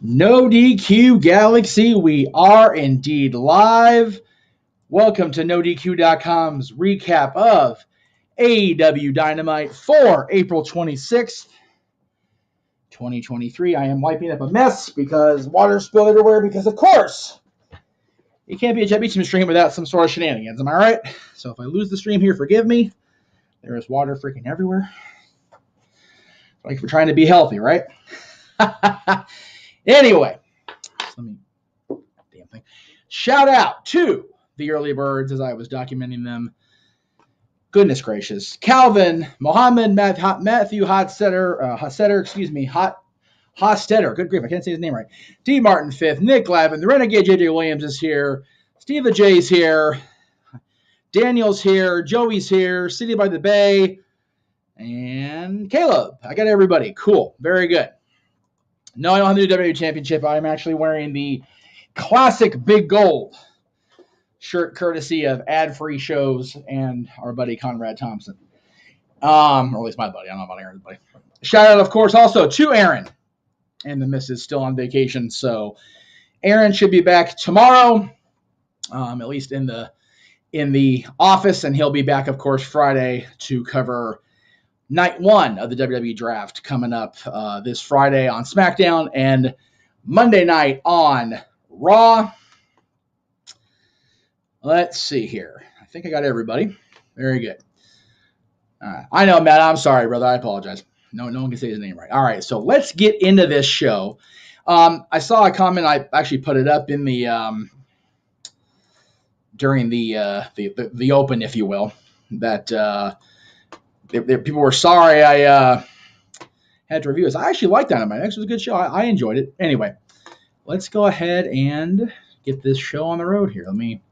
No DQ Galaxy, we are indeed live. Welcome to NoDQ.com's recap of AEW Dynamite for April 26th, 2023. I am wiping up a mess because water spilled everywhere because, of course, it can't be a Jet Beachman stream without some sort of shenanigans. Am I right? So if I lose the stream here, forgive me. There is water freaking everywhere. Like we're trying to be healthy, right? Anyway, let me damn thing. Shout out to the early birds as I was documenting them. Goodness gracious. Calvin, Mohammed, Matthew Hostetter. Good grief, I can't say his name right. D. Martin Fifth, Nick Lavin, the Renegade JJ Williams is here. Steve the J's here. Daniel's here. Joey's here. City by the Bay. And Caleb. I got everybody. Cool. Very good. No, I don't have the WWE Championship. I'm actually wearing the classic big gold shirt courtesy of ad-free shows and our buddy Conrad Thompson. Or at least my buddy. I don't know about Aaron's buddy. Shout out, of course, also to Aaron. And the missus still on vacation. So Aaron should be back tomorrow, at least in the office. And he'll be back, of course, Friday to cover Night 1 of the WWE Draft coming up this Friday on SmackDown and Monday night on Raw. Let's see here. I think I got everybody. Very good. I know, Matt. I'm sorry, brother. I apologize. No one can say his name right. All right, so let's get into this show. I saw a comment. I actually put it up in the during the open, if you will, that people were sorry I had to review this. I actually liked Dynamite. It was a good show. I enjoyed it. Anyway, let's go ahead and get this show on the road here. Let me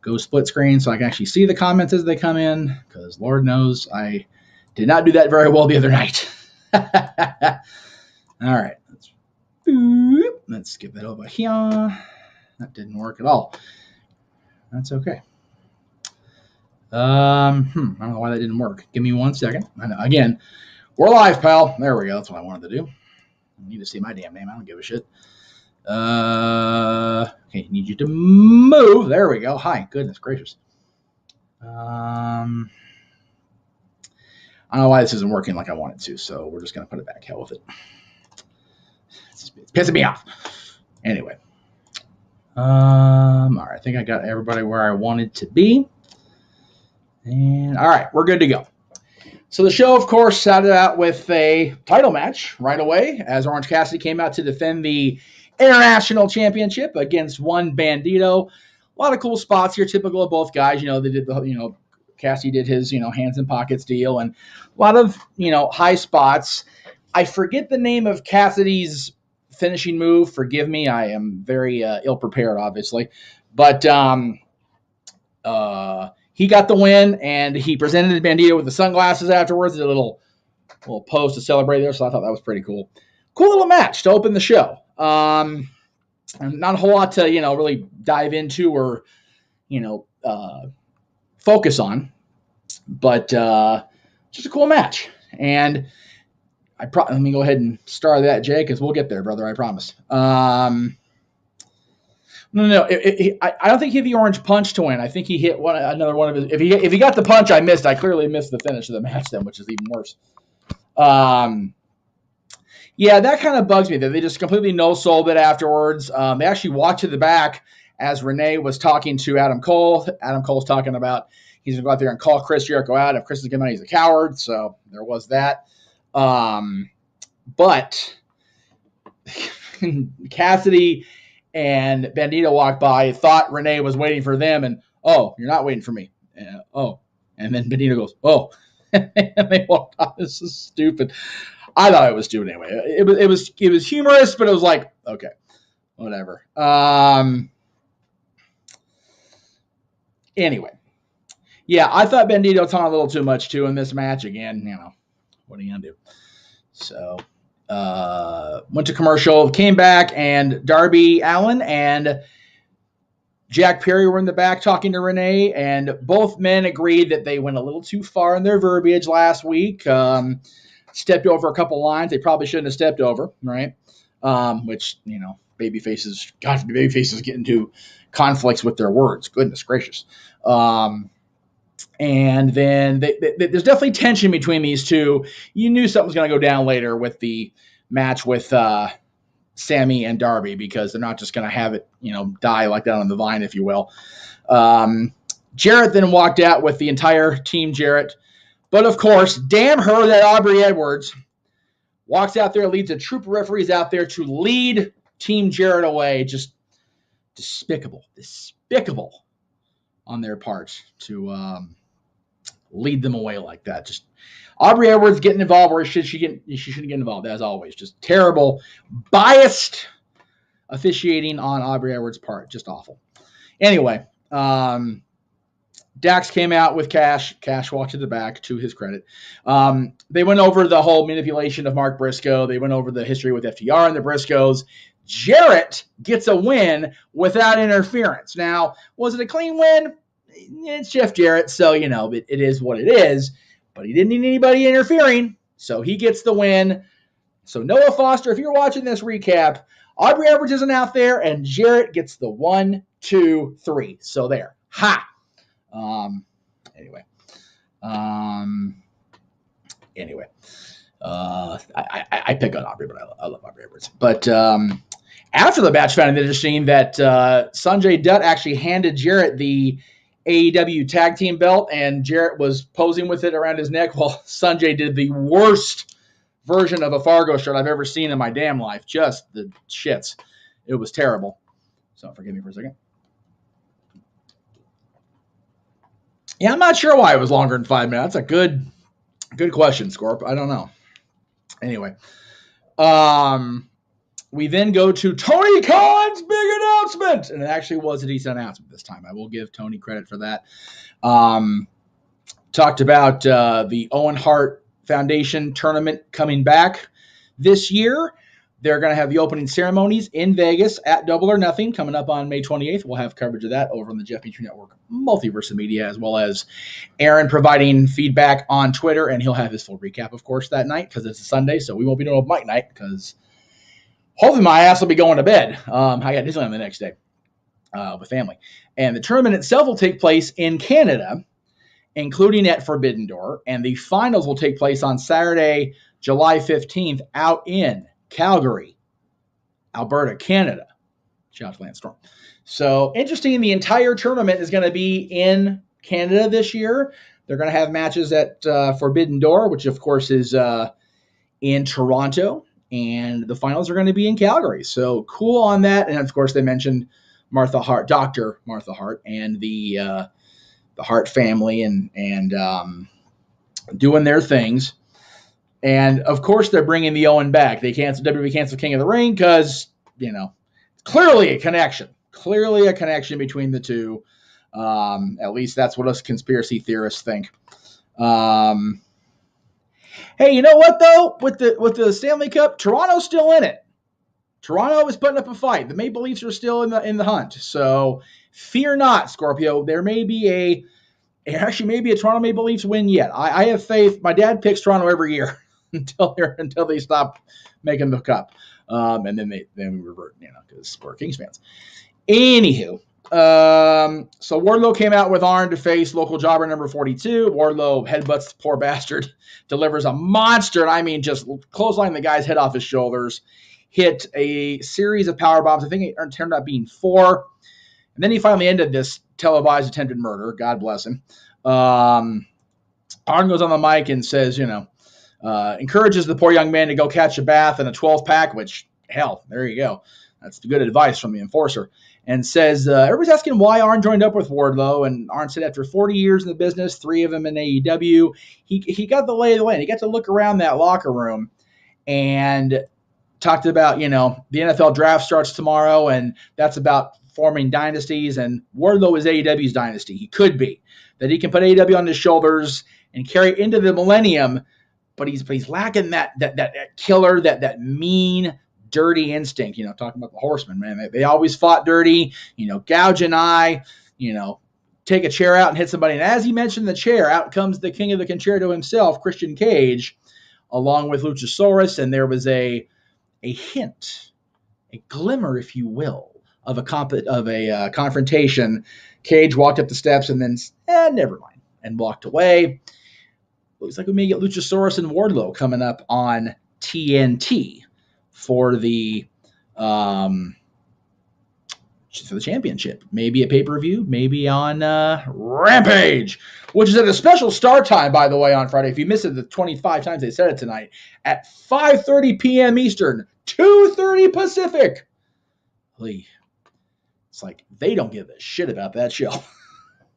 go split screen so I can actually see the comments as they come in, because Lord knows I did not do that very well the other night. All right. Let's get that over here. That didn't work at all. That's okay. I don't know why that didn't work. Give me 1 second. Again, we're live, pal. There we go. That's what I wanted to do. I need to see my damn name. I don't give a shit. Okay, need you to move. There we go. Hi. Goodness gracious. I don't know why this isn't working like I want it to, so we're just going to put it back. Hell with it. It's pissing me off. Anyway. All right. I think I got everybody where I wanted to be. And all right, we're good to go. So the show, of course, started out with a title match right away as Orange Cassidy came out to defend the International Championship against one Bandido. A lot of cool spots here, typical of both guys. They did the, Cassidy did his, hands in pockets deal, and a lot of, high spots. I forget the name of Cassidy's finishing move. Forgive me. I am very ill-prepared, obviously. But he got the win, and he presented Bandido with the sunglasses afterwards. Did a little pose to celebrate there, so I thought that was pretty cool. Cool little match to open the show. And not a whole lot to, really dive into or, focus on. But just a cool match. And let me go ahead and star that, Jay, because we'll get there, brother, I promise. No. I don't think he hit the orange punch to win. I think he hit another one of his. If he got the punch, I missed. I clearly missed the finish of the match then, which is even worse. Yeah, that kind of bugs me that they just completely no-sold it afterwards. They actually walked to the back as Renee was talking to Adam Cole. Adam Cole's talking about he's going to go out there and call Chris Jericho out. If Chris is coming out, he's a coward. So there was that. But Cassidy and Bandido walked by, thought Renee was waiting for them, and, oh, you're not waiting for me. And then Bandido goes, oh. And they walked off. This is stupid. I thought it was stupid anyway. It was humorous, but it was like, okay, whatever. Anyway. Yeah, I thought Bandido taught a little too much, too, in this match. Again, what are you going to do? So, went to commercial, came back, and Darby Allin and Jack Perry were in the back talking to Renee, and both men agreed that they went a little too far in their verbiage last week. Stepped over a couple lines they probably shouldn't have stepped over, right? which, baby faces get into conflicts with their words. Goodness gracious. And then there's definitely tension between these two. You knew something was going to go down later with the match with Sammy and Darby, because they're not just going to have it, die like that on the vine, if you will. Jarrett then walked out with the entire team Jarrett. But, of course, damn her, that Aubrey Edwards walks out there, leads a troop of referees out there to lead Team Jarrett away. Just despicable on their part to lead them away like that. Just Aubrey Edwards getting involved where she shouldn't get involved, as always. Just terrible, biased officiating on Aubrey Edwards' part. Just awful. Anyway, Dax came out with Cash. Cash walked to the back, to his credit. They went over the whole manipulation of Mark Briscoe. They went over the history with FTR and the Briscoes. Jarrett gets a win without interference. Now, was it a clean win? It's Jeff Jarrett, so, it is what it is. But he didn't need anybody interfering, so he gets the win. So, Noah Foster, if you're watching this recap, Aubrey Edwards isn't out there, and Jarrett gets the 1, 2, 3. So, there. Ha! Anyway. I pick on Aubrey, but I love Aubrey Edwards. But after the match, found it interesting that Sanjay Dutt actually handed Jarrett the AEW tag team belt, and Jarrett was posing with it around his neck while Sanjay did the worst version of a Fargo shirt I've ever seen in my damn life. Just the shits. It was terrible. So forgive me for a second. Yeah, I'm not sure why it was longer than 5 minutes. That's a good question, Scorp. I don't know. Anyway, we then go to Tony Khan's big announcement, and it actually was a decent announcement this time. I will give Tony credit for that. Talked about the Owen Hart Foundation tournament coming back this year. They're going to have the opening ceremonies in Vegas at Double or Nothing coming up on May 28th. We'll have coverage of that over on the Jeff Petrie Network Multiverse of Media, as well as Aaron providing feedback on Twitter, and he'll have his full recap, of course, that night because it's a Sunday, so we won't be doing a Mike night because hopefully my ass will be going to bed. I got Disneyland the next day with family. And the tournament itself will take place in Canada, including at Forbidden Door, and the finals will take place on Saturday, July 15th, out in Calgary, Alberta, Canada. Shout out to Lance Storm. So interesting, the entire tournament is going to be in Canada this year. They're going to have matches at Forbidden Door, which of course is in Toronto, and the finals are going to be in Calgary. So cool on that. And of course they mentioned Dr. Martha Hart, and the Hart family and doing their things. And, of course, they're bringing the Owen back. WWE canceled King of the Ring because, clearly a connection. Clearly a connection between the two. At least that's what us conspiracy theorists think. Hey, you know what, though? With the Stanley Cup, Toronto's still in it. Toronto is putting up a fight. The Maple Leafs are still in the hunt. So fear not, Scorpio. There may be a Toronto Maple Leafs win yet. I have faith. My dad picks Toronto every year until they stop making the cup, and then we revert, because we're Kings fans. Anywho, so Wardlow came out with Arn to face local jobber number 42. Wardlow headbutts the poor bastard, delivers a monster, and I mean just clothesline the guy's head off his shoulders, hit a series of power bombs. I think it turned out being 4. And then he finally ended this televised attempted murder. God bless him. Arn goes on the mic and says, encourages the poor young man to go catch a bath in a 12-pack, which, hell, there you go. That's good advice from the enforcer. And says, everybody's asking why Arn joined up with Wardlow. And Arn said after 40 years in the business, 3 of them in AEW, he got the lay of the land. He got to look around that locker room and talked about, the NFL draft starts tomorrow, and that's about forming dynasties, and Wardlow is AEW's dynasty. He could be. That he can put AEW on his shoulders and carry it into the millennium, but he's lacking that killer, that mean, dirty instinct. Talking about the Horsemen, man. They always fought dirty, gouge an eye, take a chair out and hit somebody. And as he mentioned the chair, out comes the king of the concerto himself, Christian Cage, along with Luchasaurus, and there was a hint a glimmer, if you will, of a confrontation. Cage walked up the steps and then, never mind, and walked away. Looks like we may get Luchasaurus and Wardlow coming up on TNT for the championship. Maybe a pay-per-view, maybe on Rampage, which is at a special start time, by the way, on Friday. If you missed it the 25 times they said it tonight, at 5:30 p.m. Eastern, 2:30 Pacific. It's like they don't give a shit about that show.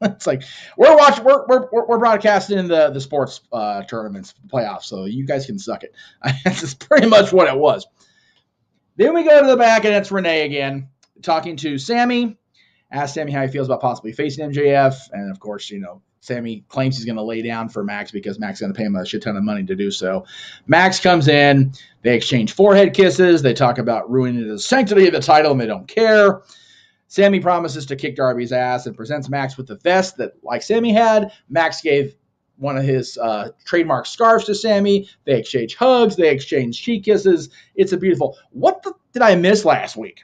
It's like we're broadcasting the sports tournaments playoffs, so you guys can suck it. That's pretty much what it was. Then we go to the back, and it's Renee again talking to Sammy. Ask Sammy how he feels about possibly facing MJF, and of course, Sammy claims he's going to lay down for Max because Max is going to pay him a shit ton of money to do so. Max comes in. They exchange forehead kisses. They talk about ruining the sanctity of the title, and they don't care. Sammy promises to kick Darby's ass and presents Max with the vest that, like Sammy had, Max gave one of his trademark scarves to Sammy. They exchange hugs. They exchange cheek kisses. It's a beautiful. What did I miss last week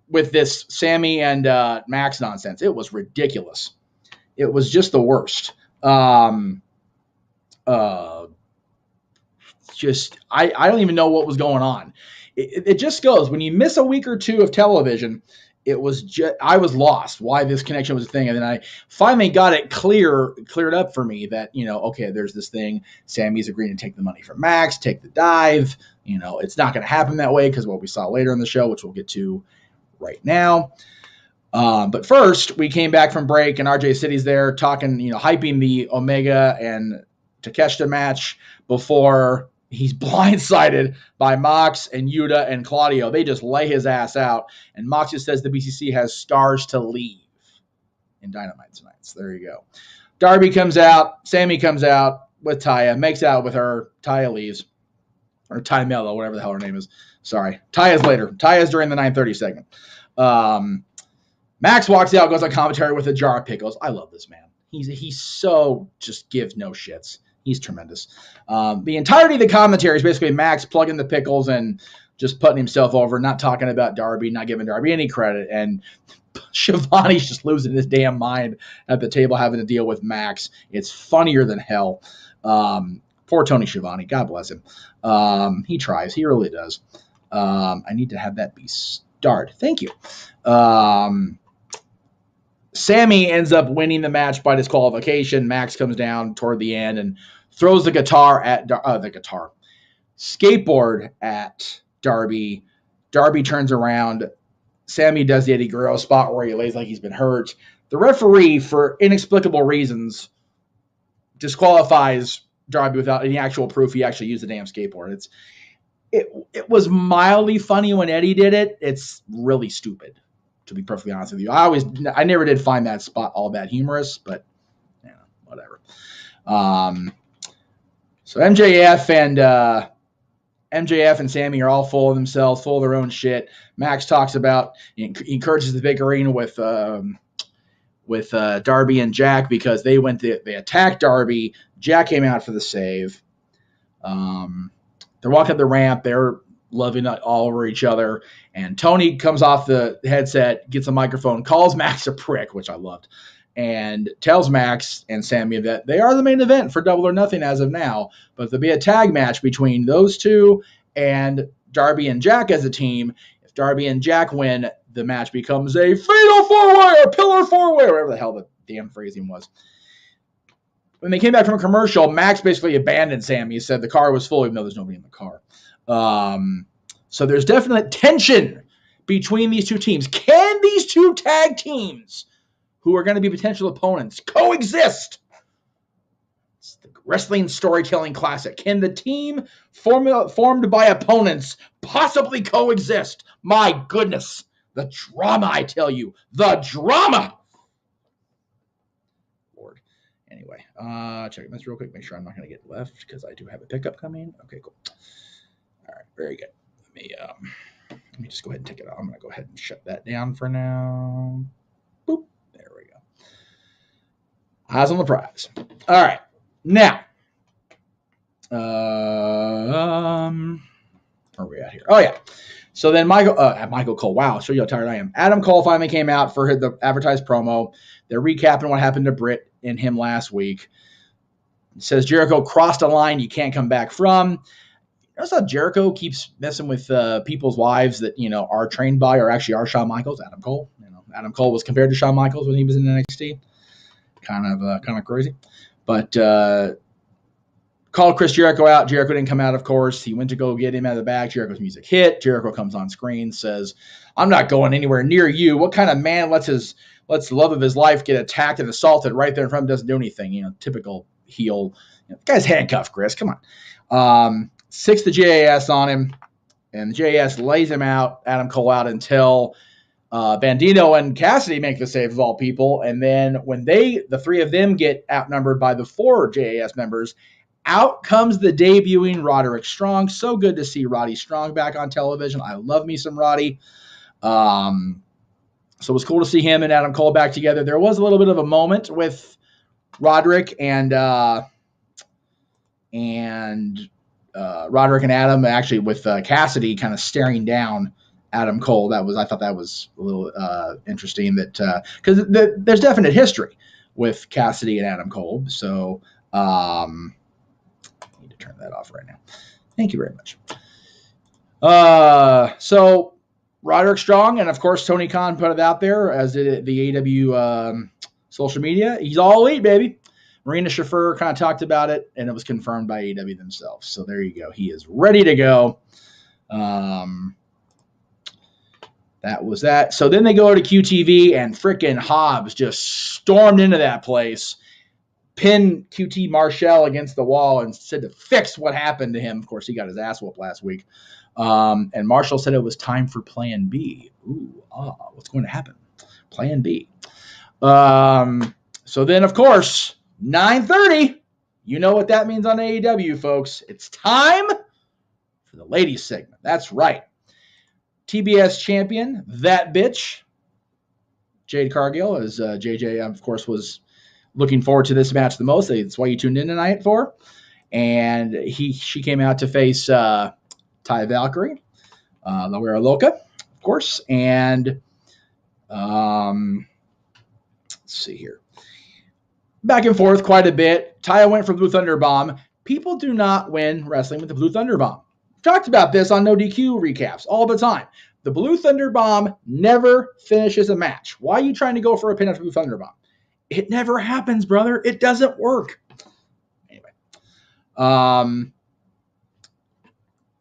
with this Sammy and Max nonsense? It was ridiculous. It was just the worst. I don't even know what was going on. It just goes, when you miss a week or two of television, I was lost why this connection was a thing. And then I finally got it cleared up for me that, okay, there's this thing. Sammy's agreeing to take the money from Max, take the dive. It's not going to happen that way because what we saw later in the show, which we'll get to right now. But first, we came back from break and RJ City's there talking, hyping the Omega and Takeshita match before he's blindsided by Mox and Yuta and Claudio. They just lay his ass out. And Mox just says the BCC has stars to leave in Dynamite tonight. So there you go. Darby comes out. Sammy comes out with Taya. Makes out with her. Taya leaves. Or Ty Mello, whatever the hell her name is. Sorry. Taya's later. Taya's during the 9:30 segment. Max walks out, goes on commentary with a jar of pickles. I love this man. He's so just gives no shits. He's tremendous. The entirety of the commentary is basically Max plugging the pickles and just putting himself over, not talking about Darby, not giving Darby any credit. And Shivani's just losing his damn mind at the table having to deal with Max. It's funnier than hell. Poor Tony Schiavone. God bless him. He tries. He really does. I need to have that be start. Thank you. Sammy ends up winning the match by disqualification. Max comes down toward the end and throws the skateboard at Darby. Darby turns around. Sammy does the Eddie Guerrero spot where he lays like he's been hurt. The referee, for inexplicable reasons, disqualifies Darby without any actual proof he actually used the damn skateboard. It was mildly funny when Eddie did it. It's really stupid, to be perfectly honest with you. I never did find that spot all that humorous, but whatever. So MJF and Sammy are all full of themselves, full of their own shit. Max talks about, he encourages the bickering with Darby and Jack because they attacked Darby. Jack came out for the save. They're walking up the ramp. They're loving it all over each other. And Tony comes off the headset, gets a microphone, calls Max a prick, which I loved, and tells Max and Sammy that they are the main event for Double or Nothing as of now. But there'll be a tag match between those two and Darby and Jack as a team. If Darby and Jack win, the match becomes a fatal four-way or pillar four-way, or whatever the hell the damn phrasing was. When they came back from a commercial, Max basically abandoned Sammy. He said the car was full, even though there's nobody in the car. So there's definite tension between these two teams. Can these two tag teams, who are going to be potential opponents, coexist? It's the wrestling storytelling classic. Can the team formed by opponents possibly coexist? My goodness. The drama, I tell you. The drama. Lord. Anyway, check this real quick. Make sure I'm not going to get left because I do have a pickup coming. Okay, cool. All right, very good. Let me just go ahead and take it out. I'm going to go ahead and shut that down for now. Boop. There we go. Eyes on the prize. All right. Now, where are we at here? Oh, yeah. So then Michael Cole, wow, show you how tired I am. Adam Cole finally came out for the advertised promo. They're recapping what happened to Britt and him last week. It says Jericho crossed a line you can't come back from. Notice how Jericho keeps messing with people's wives that, are trained by or actually are Shawn Michaels, Adam Cole. Adam Cole was compared to Shawn Michaels when he was in NXT. Kind of crazy. But called Chris Jericho out. Jericho didn't come out, of course. He went to go get him out of the back. Jericho's music hit. Jericho comes on screen, says, I'm not going anywhere near you. What kind of man lets the love of his life get attacked and assaulted right there in front of him, doesn't do anything? Typical heel. The guy's handcuffed, Chris. Come on. Six the JAS on him, and the JAS lays him out, Adam Cole out until Bandido and Cassidy make the save of all people. And then when the three of them get outnumbered by the 4 JAS members, out comes the debuting Roderick Strong. So good to see Roddy Strong back on television. I love me some Roddy. So it was cool to see him and Adam Cole back together. There was a little bit of a moment with Roderick and Roderick and Adam, actually with Cassidy kind of staring down Adam Cole. I thought that was a little interesting, that because there's definite history with Cassidy and Adam Cole. So I need to turn that off right now. Thank you very much. So Roderick Strong and of course Tony Khan put it out there, as did the AEW social media. He's all elite, baby. Marina Shafir kind of talked about it, and it was confirmed by AEW themselves. So there you go. He is ready to go. That was that. So then they go to QTV, and frickin' Hobbs just stormed into that place, pinned QT Marshall against the wall, and said to fix what happened to him. Of course, he got his ass whooped last week. And Marshall said it was time for Plan B. What's going to happen? Plan B. So then, of course, 9:30, you know what that means on AEW, folks. It's time for the ladies segment. That's right. TBS champion, that bitch, Jade Cargill, as JJ, of course, was looking forward to this match the most. That's why you tuned in tonight for. And she came out to face Taya Valkyrie, La Guerra Loca, of course. And let's see here. Back and forth quite a bit. Taya went for Blue Thunder Bomb. People do not win wrestling with the Blue Thunder Bomb. We've talked about this on No DQ recaps all the time. The Blue Thunder Bomb never finishes a match. Why are you trying to go for a pin after Blue Thunder Bomb? It never happens, brother. It doesn't work. Anyway.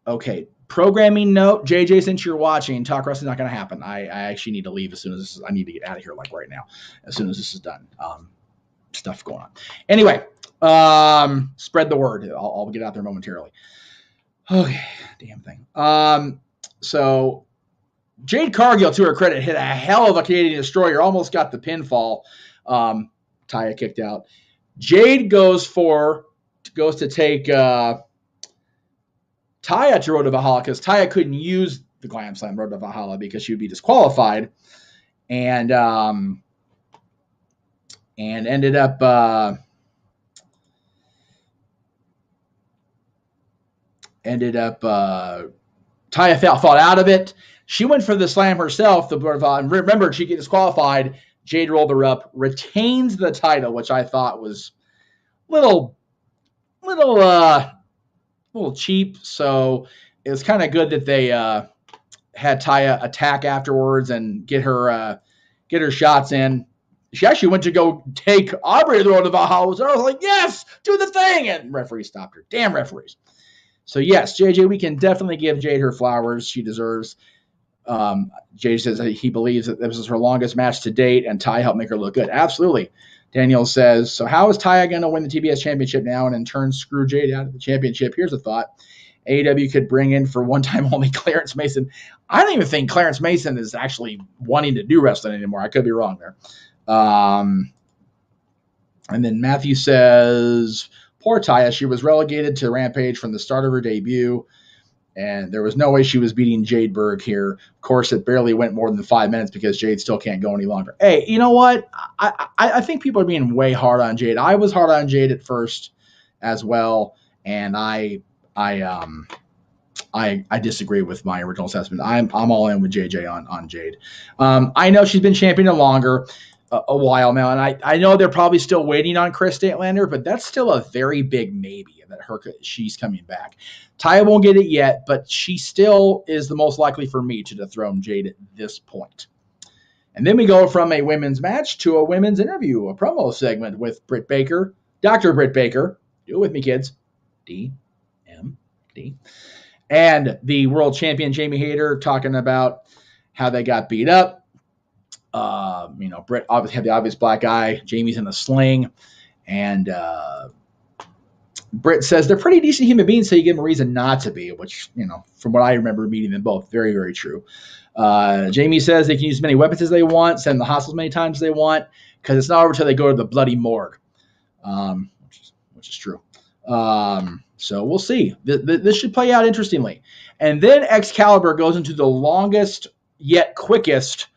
Okay. Programming note. JJ, since you're watching, Talk Wrestling's not going to happen. I actually need to leave as soon as I need to get out of here, like right now, as soon as this is done. Stuff going on. Anyway, spread the word. I'll get out there momentarily. Okay, damn thing. So Jade Cargill, to her credit, hit a hell of a Canadian Destroyer. Almost got the pinfall. Taya kicked out. Jade goes to take Taya to Road to Valhalla, because Taya couldn't use the Glam Slam Road to Valhalla because she would be disqualified. And ended up Taya fought out of it. She went for the slam herself. And remember, she gets disqualified. Jade rolled her up, retains the title, which I thought was little cheap. So it was kind of good that they had Taya attack afterwards and get her shots in. She actually went to go take Aubrey to the Road to Valhalla. So I was like, yes, do the thing. And referee stopped her. Damn referees. So, yes, JJ, we can definitely give Jade her flowers. She deserves. Jade says that he believes that this is her longest match to date, and Taya helped make her look good. Absolutely. Daniel says, so how is Taya going to win the TBS championship now and in turn screw Jade out of the championship? Here's a thought. AEW could bring in for one time only Clarence Mason. I don't even think Clarence Mason is actually wanting to do wrestling anymore. I could be wrong there. And then Matthew says, poor Taya, she was relegated to Rampage from the start of her debut, and there was no way she was beating Jade Berg here. Of course, it barely went more than 5 minutes because Jade still can't go any longer. Hey, you know what? I think people are being way hard on Jade. I was hard on Jade at first as well, and I I disagree with my original assessment. I'm all in with JJ on Jade. I know she's been champion longer a while now, and I know they're probably still waiting on Chris Statlander, but that's still a very big maybe that she's coming back. Taya won't get it yet, but she still is the most likely for me to dethrone Jade at this point. And then we go from a women's match to a women's interview, a promo segment with Britt Baker, Dr. Britt Baker. Do it with me, kids. DMD. And the world champion Jamie Hayter talking about how they got beat up. Britt obviously had the obvious black eye. Jamie's in a sling. And Britt says they're pretty decent human beings, so you give them a reason not to be, which, from what I remember meeting them both, very, very true. Jamie says they can use as many weapons as they want, send the hospital as many times as they want, because it's not over until they go to the bloody morgue, which is true. So we'll see. This should play out interestingly. And then Excalibur goes into the longest yet quickest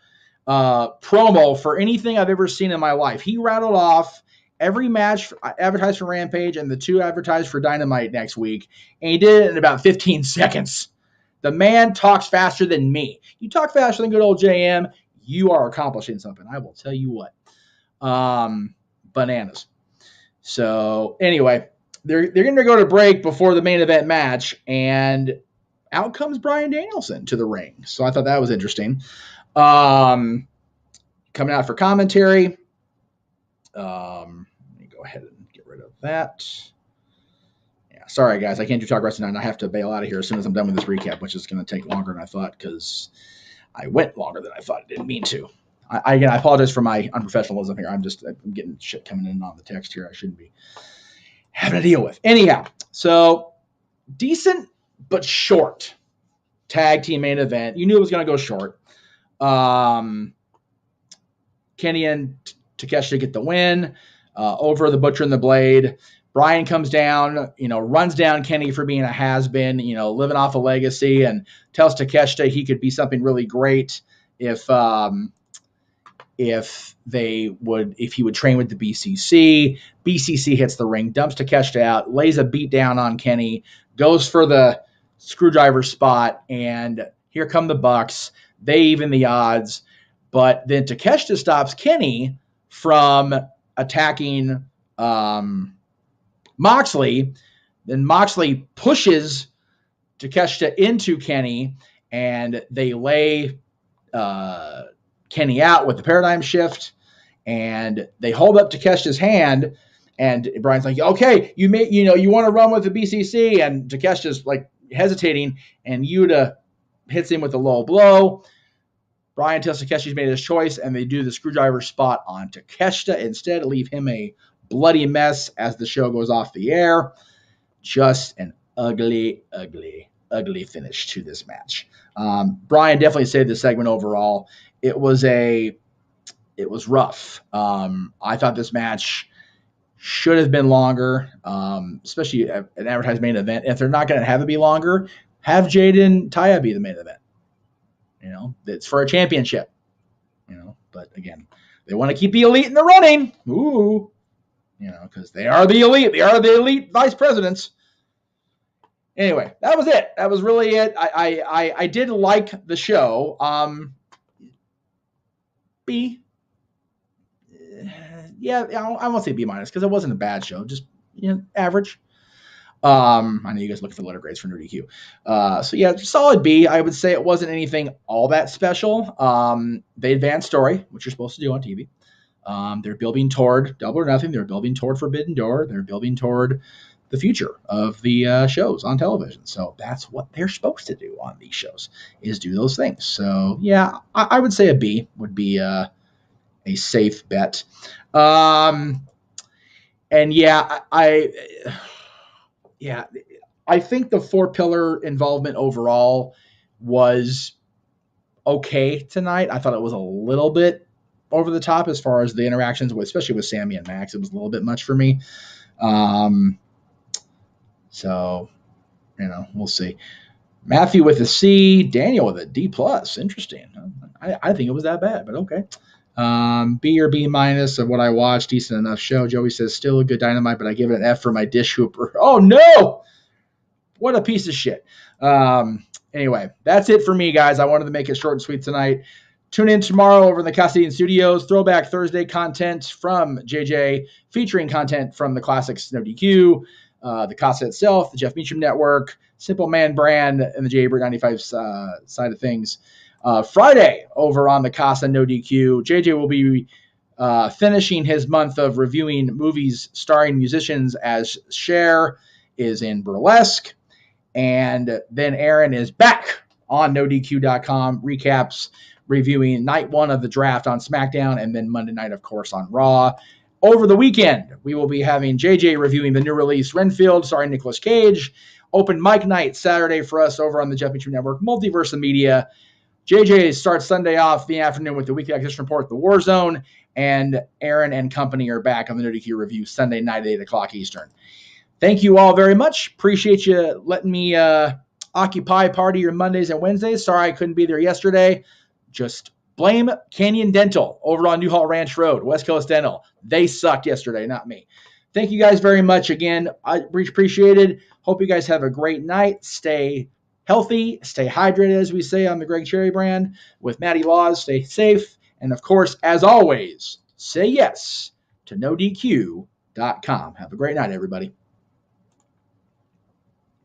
promo for anything I've ever seen in my life. He rattled off every match advertised for Rampage and the 2 advertised for Dynamite next week, and he did it in about 15 seconds. The man talks faster than me. You talk faster than good old JM, you are accomplishing something. I will tell you what. Bananas. So anyway, they're going to go to break before the main event match, and out comes Bryan Danielson to the ring. So I thought that was interesting. Coming out for commentary. Let me go ahead and get rid of that. Yeah, sorry guys, I can't do talk wrestling, and I have to bail out of here as soon as I'm done with this recap, which is going to take longer than I thought because I went longer than I thought. I didn't mean to. I apologize for my unprofessionalism here. I'm getting shit coming in on the text here I shouldn't be having to deal with. Anyhow, so decent but short tag team main event. You knew it was going to go short. Kenny and Takeshita get the win over the Butcher and the Blade. Bryan comes down, runs down Kenny for being a has-been, living off a legacy, and tells Takeshita he could be something really great if he would train with the BCC. BCC hits the ring, dumps Takeshita out, lays a beat down on Kenny, goes for the screwdriver spot, and here come the Bucks. They even the odds, but then Takeshita stops Kenny from attacking Moxley. Then Moxley pushes Takeshita into Kenny, and they lay Kenny out with the paradigm shift, and they hold up Takeshita's hand, and Bryan's like, okay, you want to run with the BCC, and Takeshita's like hesitating, and Yuta hits him with a low blow. Bryan tells Takeshita he's made his choice, and they do the screwdriver spot on Takeshita instead, leave him a bloody mess as the show goes off the air. Just an ugly, ugly, ugly finish to this match. Bryan definitely saved the segment overall. It was rough. I thought this match should have been longer, especially an advertised main event. If they're not going to have it be longer, have Jade and Taya be the main event. It's for a championship. But again, they want to keep the elite in the running. Ooh, because they are the elite. They are the elite vice presidents. Anyway, that was it. That was really it. I did like the show. B. Yeah, I won't say B- because it wasn't a bad show. Just average. I know you guys look for letter grades for Nerdy Q. So yeah, solid B. I would say it wasn't anything all that special. They advanced story, which you're supposed to do on TV. They're building toward Double or Nothing. They're building toward Forbidden Door. They're building toward the future of the shows on television. So that's what they're supposed to do on these shows, is do those things. So yeah, I would say a B would be a safe bet. And yeah, I think the 4-pillar involvement overall was okay tonight. I thought it was a little bit over the top as far as the interactions, especially with Sammy and Max. It was a little bit much for me. So, we'll see. Matthew with a C, Daniel with a D+. Interesting. I think it was that bad, but okay. B or B- of what I watched. Decent enough show. Joey says still a good Dynamite, but I give it an F for my dish hooper. Oh no! What a piece of shit. Anyway, that's it for me, guys. I wanted to make it short and sweet tonight. Tune in tomorrow over in the Cassidy Studios. Throwback Thursday content from JJ, featuring content from the Classics No DQ, the Casa itself, the Jeff Meacham Network, Simple Man brand, and the J. Britt 95 side of things. Friday over on the Casa No DQ, JJ will be finishing his month of reviewing movies starring musicians as Cher is in Burlesque. And then Aaron is back on NoDQ.com, recaps, reviewing night 1 of the draft on SmackDown, and then Monday night, of course, on Raw. Over the weekend, we will be having JJ reviewing the new release Renfield, starring Nicolas Cage. Open mic night Saturday for us over on the Jeff Meacham Network, Multiverse of Media. JJ starts Sunday off the afternoon with the weekly acquisition report, The War Zone, and Aaron and company are back on the NoDQ review Sunday night at 8 o'clock Eastern. Thank you all very much. Appreciate you letting me occupy part of your Mondays and Wednesdays. Sorry I couldn't be there yesterday. Just blame Canyon Dental over on Newhall Ranch Road, West Coast Dental. They sucked yesterday, not me. Thank you guys very much again. I appreciate it. Hope you guys have a great night. Stay healthy. Stay hydrated, as we say on the Greg Cherry brand. With Matty Laws, stay safe. And, of course, as always, say yes to NoDQ.com. Have a great night, everybody.